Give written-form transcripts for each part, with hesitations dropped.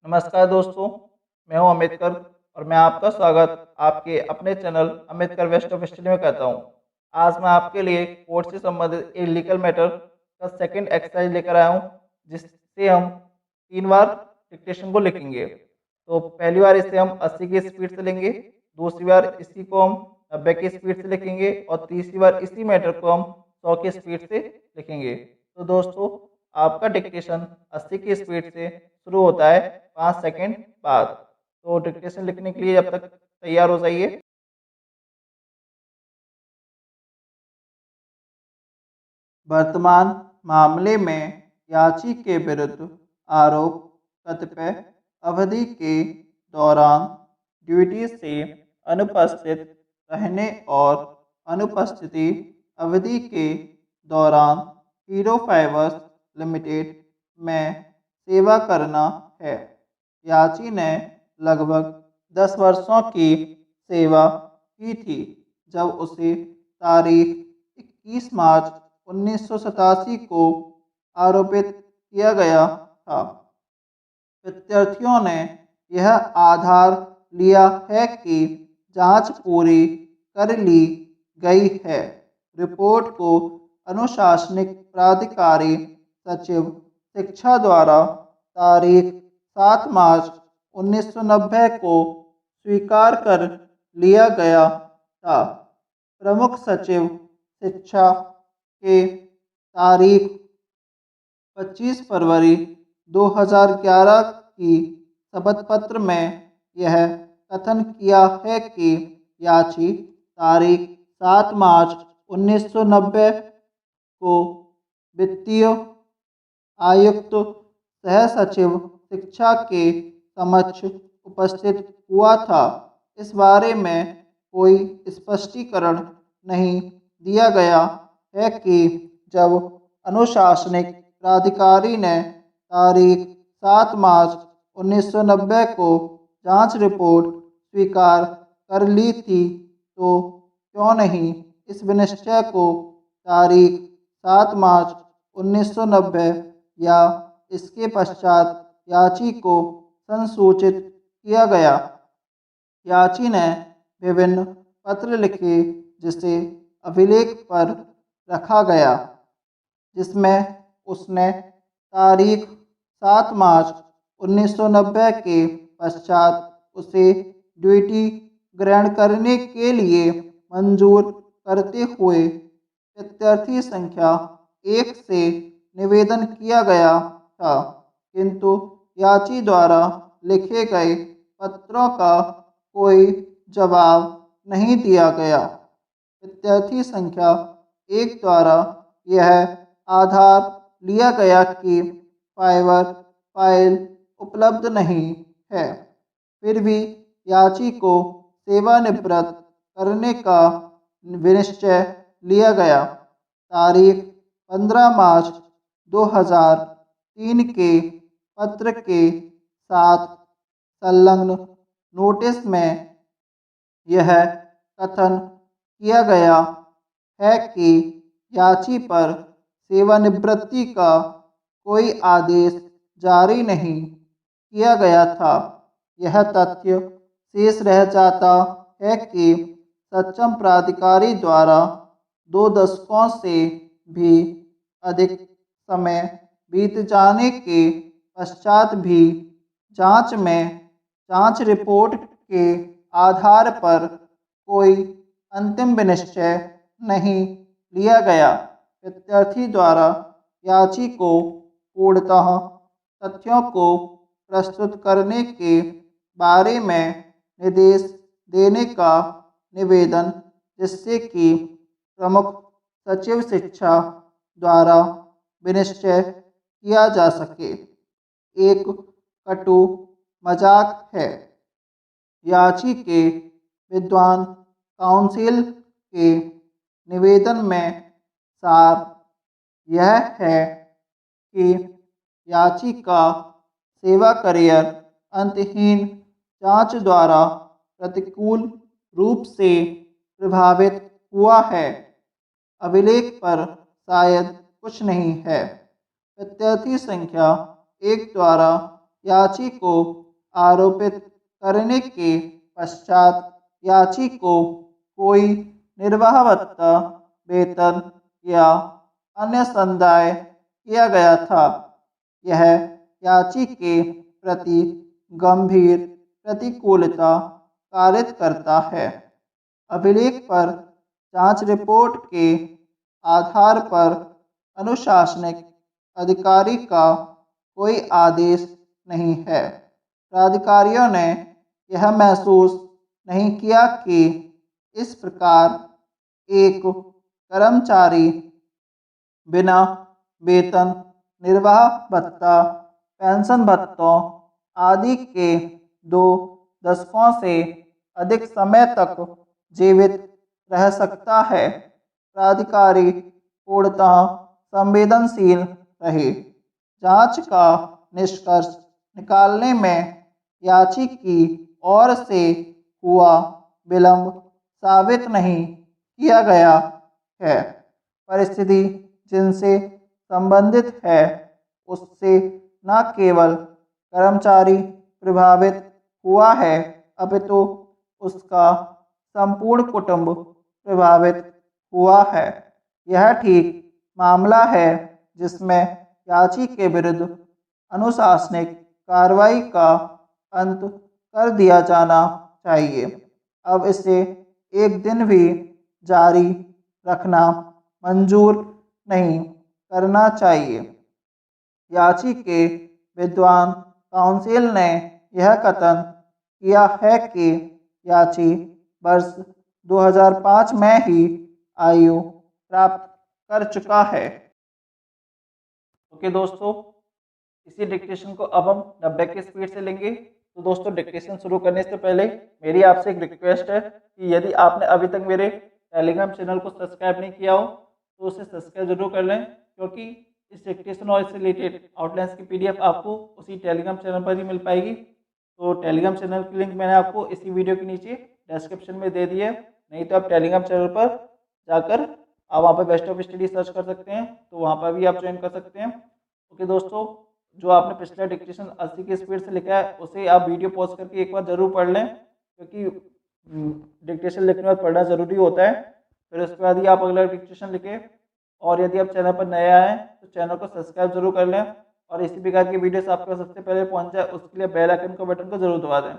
नमस्कार दोस्तों, मैं हूं अम्बेडकर और मैं आपका स्वागत आपके अपने channel Ambedkar west of study में करता हूं। आज मैं आपके लिए कोर्ट से संबंधित एक लीगल मैटर का सेकंड एक्सरसाइज लेकर आया हूं, जिससे हम 3 बार डिक्टेशन को लिखेंगे। तो पहली बार इसे हम 80 की स्पीड से लेंगे, दूसरी बार इसी को हम 90 की स्पीड से लिखेंगे और तीसरी बार इसी मैटर को हम 100 की स्पीड से लिखेंगे। तो दोस्तों, आपका डिक्टेशन 80 की स्पीड से शुरू होता है 5 सेकंड बाद। तो डिक्टेशन लिखने के लिए जब तक तैयार हो जाइए। वर्तमान मामले में याची के विरुद्ध आरोप कतिपय अवधि के दौरान ड्यूटी से अनुपस्थित रहने और अनुपस्थिति अवधि के दौरान हीरो फाइबर्स लिमिटेड में सेवा करना है। याची ने लगभग 10 वर्षों की सेवा की थी जब उसे तारीख 21 मार्च 1987 को आरोपित किया गया था। प्रत्यार्थियों ने यह आधार लिया है कि जांच पूरी कर ली गई है। रिपोर्ट को अनुशासनिक प्राधिकारी सचिव शिक्षा द्वारा तारीख 7 मार्च 1990 को स्वीकार कर लिया गया था। प्रमुख सचिव शिक्षा के तारीख 25 फरवरी 2011 की शपथ पत्र में यह कथन किया है कि याची तारीख 7 मार्च 1990 को वित्तीय आयुक्त सह सचिव शिक्षा के समक्ष उपस्थित हुआ था। इस बारे में कोई स्पष्टीकरण नहीं दिया गया है कि जब अनुशासनिक प्राधिकारी ने तारीख 7 मार्च 1990 को जांच रिपोर्ट स्वीकार कर ली थी तो क्यों नहीं इस विनिश्चय को तारीख 7 मार्च 1990 या इसके पश्चात याची को संसूचित किया गया। याची ने विभिन्न पत्र लिखे जिसे अभिलेख पर रखा गया, जिसमें उसने तारीख 7 मार्च 1990 के पश्चात उसे ड्यूटी ग्रहण करने के लिए मंजूर करते हुए प्रत्यार्थी संख्या 1 से निवेदन किया गया था, किंतु याची द्वारा लिखे गए पत्रों का कोई जवाब नहीं दिया गया। प्रत्यार्थी संख्या 1 द्वारा यह आधार लिया गया कि फाइबर फाइल उपलब्ध नहीं है, फिर भी याची को सेवानिवृत्त करने का विनिश्चय लिया गया। तारीख 15 मार्च 2003 के पत्र के साथ संलग्न नोटिस में यह कथन किया गया है कि याची पर सेवानिवृत्ति का कोई आदेश जारी नहीं किया गया था। यह तथ्य शेष रह जाता है कि सक्षम प्राधिकारी द्वारा 2 दशकों से भी अधिक समय बीत जाने के पश्चात भी जांच रिपोर्ट के आधार पर कोई अंतिम विनिश्चय नहीं लिया गया। प्रत्यार्थी द्वारा याची को पूर्णतः तथ्यों को प्रस्तुत करने के बारे में निर्देश देने का निवेदन, जिससे कि प्रमुख सचिव शिक्षा द्वारा विनिश्चय किया जा सके, एक कटु मजाक है। याची के विद्वान काउंसिल के निवेदन में सार यह है कि याची का सेवा करियर अंतहीन जांच द्वारा प्रतिकूल रूप से प्रभावित हुआ है। अभिलेख पर शायद कुछ नहीं है। प्रत्यार्थी संख्या 1 द्वारा याची को आरोपित करने के पश्चात याची को कोई निर्वाह भत्ता, वेतन या अन्य संदाय किया गया था। यह याची के प्रति गंभीर प्रतिकूलता कारित करता है। अभिलेख पर जांच रिपोर्ट के आधार पर अनुशासनिक अधिकारी का कोई आदेश नहीं है। प्राधिकारियों ने यह महसूस नहीं किया कि इस प्रकार एक कर्मचारी बिना वेतन, निर्वाह भत्ता, पेंशन भत्तों आदि के 2 दशकों से अधिक समय तक जीवित रह सकता है। प्राधिकारी पूर्णतः संवेदनशील रहे। जांच का निष्कर्ष निकालने में याची की ओर से हुआ विलंब साबित नहीं किया गया है। परिस्थिति जिनसे संबंधित है उससे न केवल कर्मचारी प्रभावित हुआ है अपितु उसका संपूर्ण कुटुंब प्रभावित हुआ है। यह ठीक मामला है जिसमें याची के विरुद्ध अनुशासनिक कार्रवाई का अंत कर दिया जाना चाहिए। अब इसे एक दिन भी जारी रखना मंजूर नहीं करना चाहिए। याची के विद्वान काउंसिल ने यह कथन किया है कि याची वर्ष 2005 में ही आयु प्राप्त कर चुका है। ओके दोस्तों, इसी डिक्टेशन को अब हम 90 की स्पीड से लेंगे। तो दोस्तों, डिक्टेशन शुरू करने से पहले मेरी आपसे एक रिक्वेस्ट है कि यदि आपने अभी तक मेरे टेलीग्राम चैनल को सब्सक्राइब नहीं किया हो तो उसे सब्सक्राइब जरूर कर लें, क्योंकि इस डिक्टेशन और इससे रिलेटेड आउटलाइंस की PDF आपको उसी टेलीग्राम चैनल पर ही मिल पाएगी। तो टेलीग्राम चैनल की लिंक मैंने आपको इसी वीडियो के नीचे डिस्क्रिप्शन में दे दी है। नहीं तो आप टेलीग्राम चैनल पर जाकर आप वहाँ पर बेस्ट ऑफ स्टडी सर्च कर सकते हैं, तो वहाँ पर भी आप ज्वाइन कर सकते हैं। ओके दोस्तों, जो आपने पिछला डिक्टेशन 80 की स्पीड से लिखा है उसे आप वीडियो पॉज करके एक बार ज़रूर पढ़ लें, क्योंकि डिक्टेशन लिखने के बाद पढ़ना ज़रूरी होता है। फिर उसके बाद ही आप अगला डिक्टेशन लिखें। और यदि आप चैनल पर नए आए हैं तो चैनल को सब्सक्राइब जरूर कर लें, और इसी प्रकार की वीडियोस आपको सबसे पहले पहुंच जाए उसके लिए बेल आइकन का बटन को जरूर दबा दें।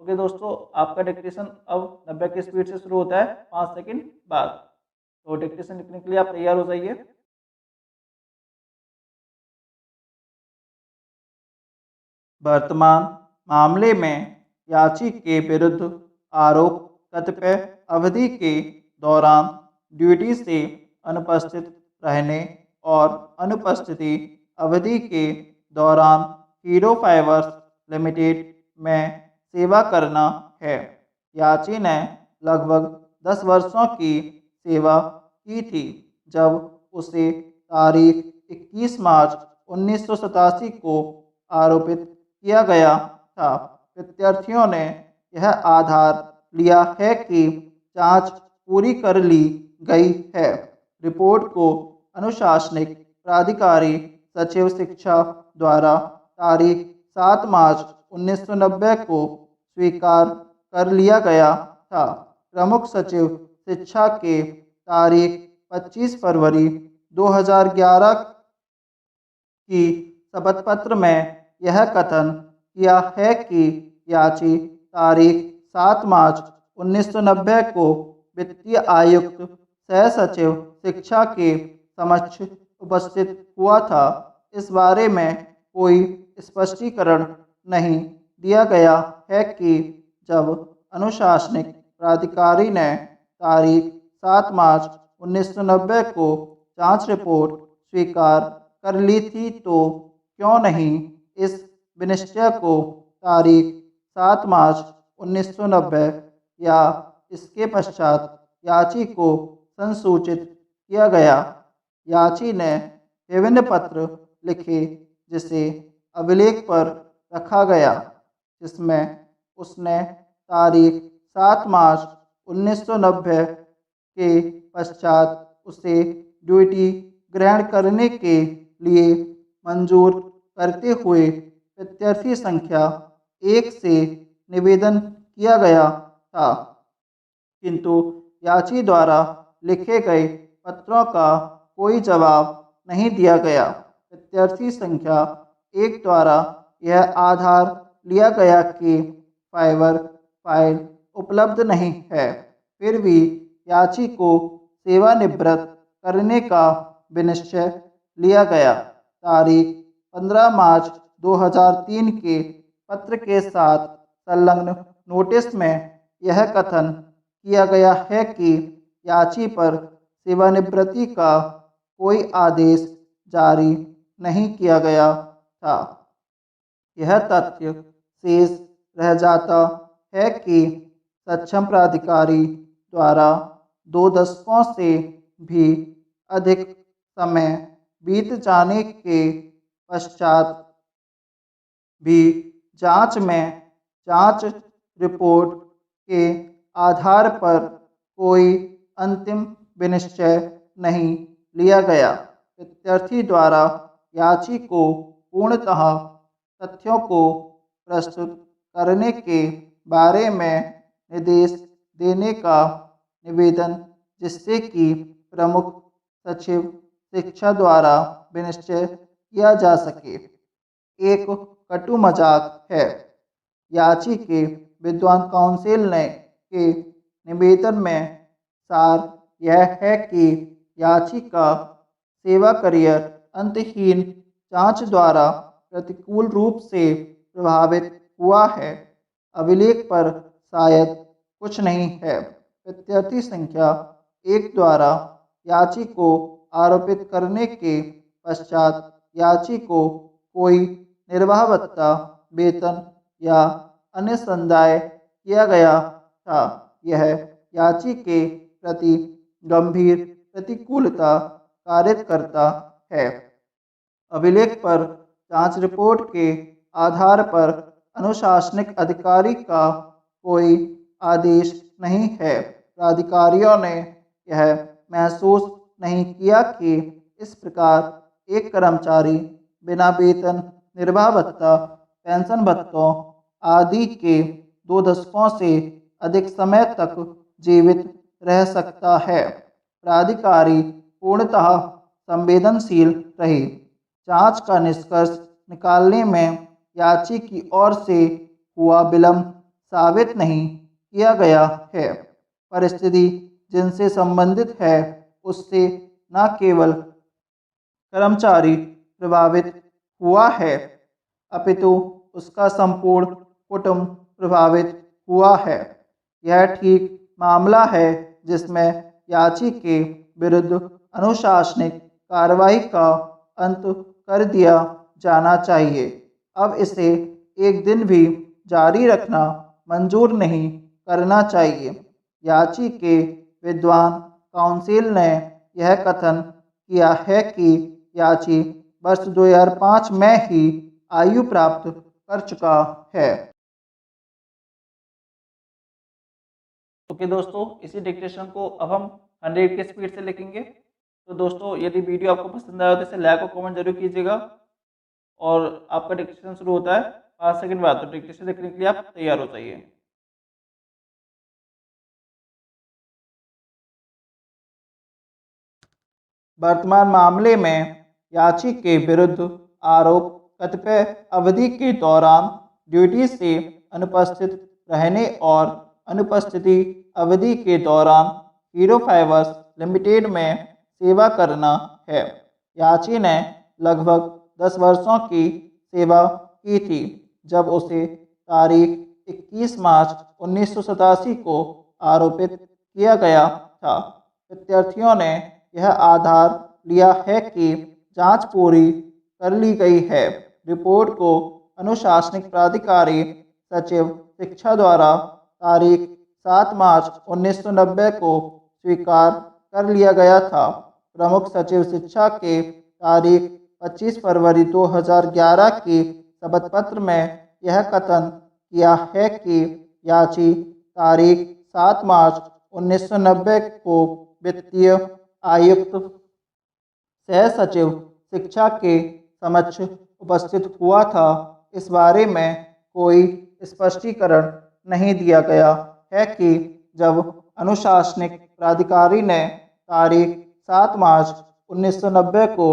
ओके दोस्तों, आपका डिक्टेशन अब 90 की स्पीड से शुरू होता है 5 सेकंड बाद। तो डिक्टेशन लिखने के लिए आप तैयार हो जाइए। वर्तमान मामले में याची के विरुद्ध आरोप कतिपय अवधि के दौरान ड्यूटी से अनुपस्थित रहने और अनुपस्थिति अवधि के दौरान हीरो फाइबर्स लिमिटेड में सेवा करना है। याची ने लगभग 10 वर्षों की सेवा की थी जब उसे तारीख 21 मार्च 1987 को आरोपित किया गया था। प्रत्यार्थियों ने यह आधार लिया है कि जांच पूरी कर ली गई है। रिपोर्ट को अनुशासनिक प्राधिकारी सचिव शिक्षा द्वारा तारीख 7 मार्च 1990 को स्वीकार कर लिया गया था। प्रमुख सचिव शिक्षा के तारीख 25 फरवरी 2011 की शपथ पत्र में यह कथन किया है कि याची तारीख 7 मार्च 1990 को वित्तीय आयुक्त सह सचिव शिक्षा के समक्ष उपस्थित हुआ था। इस बारे में कोई स्पष्टीकरण नहीं दिया गया है कि जब अनुशासनिक प्राधिकारी ने तारीख 7 मार्च 1990 को जांच रिपोर्ट स्वीकार कर ली थी तो क्यों नहीं इस विनिश्चय को तारीख 7 मार्च 1990 या इसके पश्चात याची को संसूचित किया गया। याची ने विभिन्न पत्र लिखे जिसे अभिलेख पर रखा गया, जिसमें उसने तारीख 7 मार्च 1990 के पश्चात उसे ड्यूटी ग्रहण करने के लिए मंजूर करते हुए प्रत्याशी संख्या 1 से निवेदन किया गया था, किंतु याची द्वारा लिखे गए पत्रों का कोई जवाब नहीं दिया गया। प्रत्याशी संख्या 1 द्वारा यह आधार लिया गया कि फाइवर फाइल उपलब्ध नहीं है, फिर भी याची को सेवानिवृत्त करने का विनिश्चय लिया गया। तारीख 15 मार्च 2003 के पत्र के साथ संलग्न नोटिस में यह कथन किया गया है कि याची पर सेवानिवृत्ति का कोई आदेश जारी नहीं किया गया था। यह तथ्य शेष रह जाता है कि सक्षम प्राधिकारी द्वारा 2 दशकों से भी अधिक समय बीत जाने के पश्चात भी जांच रिपोर्ट के आधार पर कोई अंतिम विनिश्चय नहीं लिया गया। प्रत्याशी द्वारा याची को पूर्णतः तथ्यों को प्रस्तुत करने के बारे में निर्देश देने का निवेदन, जिससे कि प्रमुख सचिव शिक्षा द्वारा विनिश्चय किया जा सके, एक कटु मजाक है। याची के विद्वान काउंसिल ने के निवेदन में सार यह है कि याची का सेवा करियर अंतहीन जांच द्वारा प्रतिकूल रूप से प्रभावित हुआ है। अभिलेख पर शायद कुछ नहीं है। प्रत्याशी संख्या 1 द्वारा याची को आरोपित करने के पश्चात याची को कोई निर्वाह भत्ता, वेतन या अन्य संदाय किया गया था। यह याची के प्रति गंभीर प्रतिकूलता कारित करता है। अभिलेख पर जांच रिपोर्ट के आधार पर अनुशासनिक अधिकारी का कोई आदेश नहीं है। प्राधिकारियों ने यह महसूस नहीं किया कि इस प्रकार एक कर्मचारी बिना वेतन, निर्वाह भत्ता, पेंशन भत्तों आदि के 2 दशकों से अधिक समय तक जीवित रह सकता है। प्राधिकारी पूर्णतः संवेदनशील रही। जांच का निष्कर्ष निकालने में याची की ओर से हुआ विलंब साबित नहीं किया गया है। परिस्थिति जिनसे संबंधित है उससे न केवल कर्मचारी प्रभावित हुआ है, अपितु उसका संपूर्ण कुटुंब प्रभावित हुआ है। यह ठीक मामला है जिसमें याची के विरुद्ध अनुशासनिक कार्रवाई का अंत कर दिया जाना चाहिए। अब इसे एक दिन भी जारी रखना मंजूर नहीं करना चाहिए। याची के विद्वान काउंसिल ने यह कथन किया है कि याची वर्ष 2005 में ही आयु प्राप्त कर चुका है। ओके दोस्तों, इसी डिक्टेशन को अब हम 100 की स्पीड से लिखेंगे। तो दोस्तों, यदि वीडियो आपको पसंद आया तो इसे लाइक और कमेंट जरूर कीजिएगा। और आपका डिक्टेशन शुरू होता है 5 सेकंड बाद, तो डिक्टेशन लिखने के लिए आप तैयार हो जाइए। वर्तमान मामले में याची के विरुद्ध आरोप कतिपय अवधि के दौरान ड्यूटी से अनुपस्थित रहने और अनुपस्थिति अवधि के दौरान हीरो फाइबर्स लिमिटेड में सेवा करना है। याची ने लगभग 10 वर्षों की सेवा की थी जब उसे तारीख 21 मार्च 1987 को आरोपित किया गया था। प्रत्याशियों ने यह आधार लिया है कि जांच पूरी कर ली गई है। रिपोर्ट को अनुशासनिक प्राधिकारी सचिव शिक्षा द्वारा तारीख 7 मार्च 1990 को स्वीकार कर लिया गया था। प्रमुख सचिव शिक्षा के तारीख 25 फरवरी 2011 की शपथ पत्र में यह कथन किया है कि याची तारीख 7 मार्च 1990 को वित्तीय आयुक्त सह सचिव शिक्षा के समक्ष उपस्थित हुआ था। इस बारे में कोई स्पष्टीकरण नहीं दिया गया है कि जब अनुशासनिक प्राधिकारी ने तारीख 7 मार्च 1990 को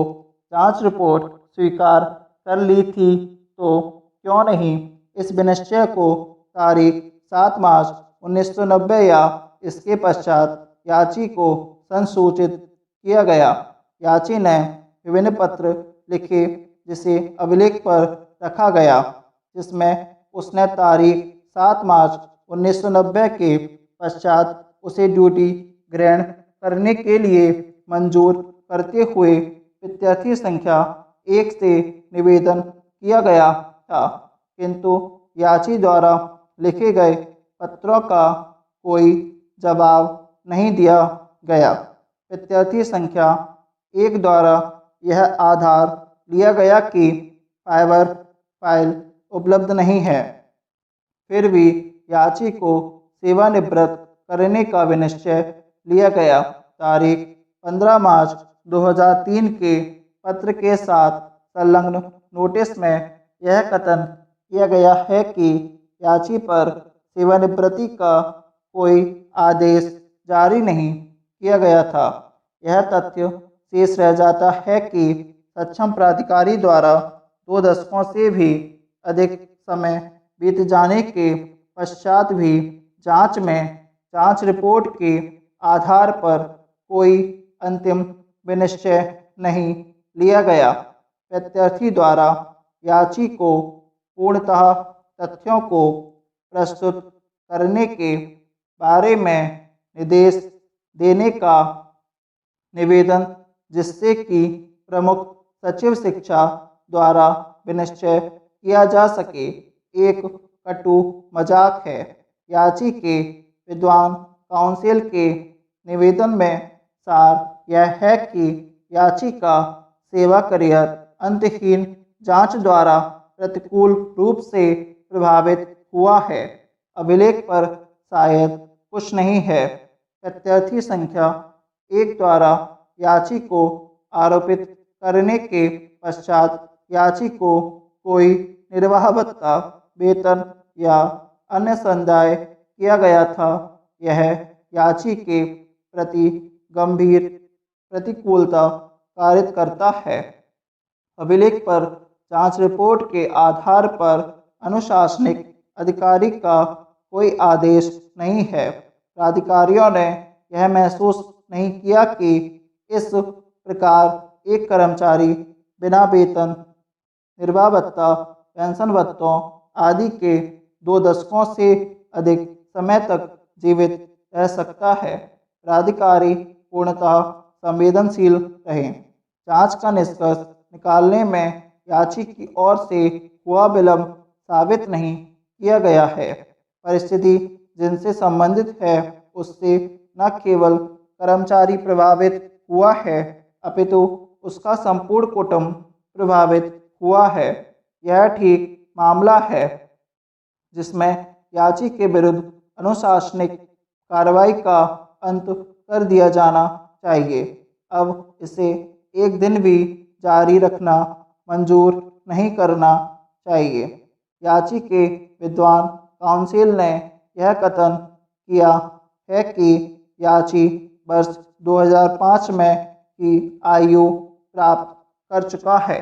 जांच रिपोर्ट स्वीकार कर ली थी तो क्यों नहीं इस विनिश्चय को तारीख 7 मार्च 1990 या इसके पश्चात याची को संसूचित किया गया। याची ने विभिन्न पत्र लिखे जिसे अभिलेख पर रखा गया, जिसमें उसने तारीख 7 मार्च 1990 के पश्चात उसे ड्यूटी ग्रहण करने के लिए मंजूर करते हुए प्रत्याशी संख्या 1 से निवेदन किया गया था, किंतु याची द्वारा लिखे गए पत्रों का कोई जवाब नहीं दिया गया। प्रत्याशी संख्या 1 द्वारा यह आधार लिया गया कि फाइबर फाइल उपलब्ध नहीं है, फिर भी याची को सेवानिवृत्त करने का विनिश्चय लिया गया। तारीख 15 मार्च 2003 के पत्र के साथ संलग्न नोटिस में यह कथन किया गया है कि याची पर सेवानिवृत्ति का कोई आदेश जारी नहीं किया गया था। यह तथ्य शेष रह जाता है कि सक्षम प्राधिकारी द्वारा 2 दशकों से भी अधिक समय बीत जाने के पश्चात भी जांच में जांच रिपोर्ट के आधार पर कोई अंतिम विनिश्चय नहीं लिया गया। प्रत्याशी द्वारा याची को पूर्णतः तथ्यों को प्रस्तुत करने के बारे में निर्देश देने का निवेदन, जिससे कि प्रमुख सचिव शिक्षा द्वारा विनिश्चय किया जा सके, एक कटु मजाक है। याची के विद्वान काउंसिल के निवेदन में सार यह है कि याची का सेवा करियर अंतहीन जांच द्वारा प्रतिकूल रूप से प्रभावित हुआ है। अभिलेख पर शायद कुछ नहीं है। प्रत्याशी संख्या 1 द्वारा याची को आरोपित करने के पश्चात याची को कोई निर्वाह भत्ता, वेतन या अन्य संदाय किया गया था। यह याची के प्रति गंभीर प्रतिकूलता कारित करता है। अभिलेख पर जांच रिपोर्ट के आधार पर अनुशासनिक अधिकारी का कोई आदेश नहीं है। प्राधिकारियों ने यह महसूस नहीं किया कि इस प्रकार एक कर्मचारी बिना वेतन, निर्वाह भत्ता, पेंशन भत्तों आदि के 2 दशकों से अधिक समय तक जीवित रह सकता है। प्राधिकारी पूर्णतः संवेदनशील रहे। जांच का निष्कर्ष निकालने में याची की ओर से हुआ विलंब साबित नहीं किया गया है। परिस्थिति जिनसे संबंधित है उससे न केवल कर्मचारी प्रभावित हुआ है, अपितु उसका संपूर्ण कुटुंब प्रभावित हुआ है। यह ठीक मामला है जिसमें याची के विरुद्ध अनुशासनिक कार्रवाई का अंत कर दिया जाना चाहिए। अब इसे एक दिन भी जारी रखना मंजूर नहीं करना चाहिए। याची के विद्वान काउंसिल ने यह कथन किया है कि याची वर्ष 2005 में की आयु प्राप्त कर चुका है।